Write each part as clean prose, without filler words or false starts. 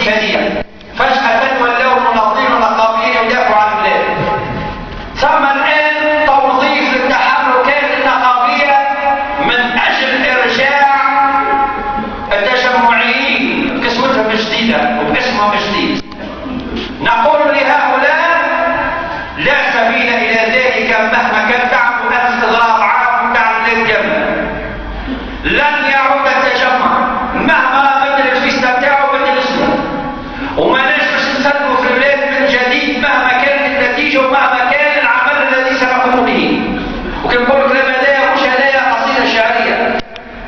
الجهادية، فجأة ولوا مناضلين ونقابيين يدافعوا عن البلاد. ثم الآن توظيف للتحركات النقابية من أجل إرجاع التجمعيين بكسوتهم الجديدة وباسمهم الجديد. نقول لهؤلاء لا سبيل إلى ذلك مهما كان تعبوا أنت إضراب عام وتعب للجنة. لن يعود التجمع مهما بدل الفيستا بتاعه بدل اسمه، وما نجمش نسلموا في البلاد من جديد مهما كانت النتيجة ومهما كان العمل الذي سنقوم به. وكنقول كلام هدايا مش هدايا قصيدة شعرية،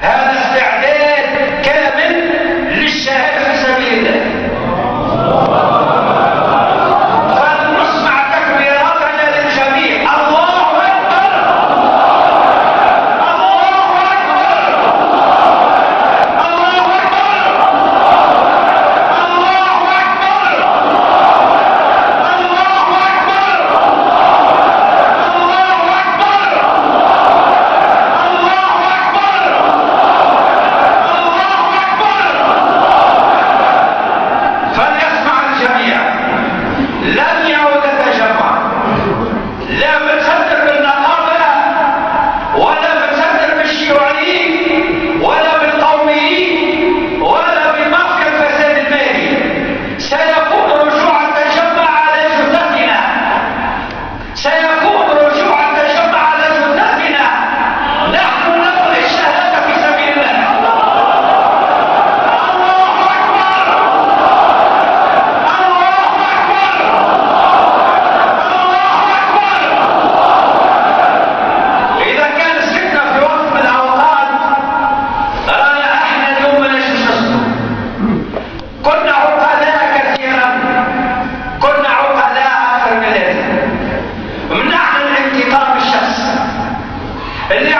هذا استعداد كامل للشهادة في سبيل الله. اللي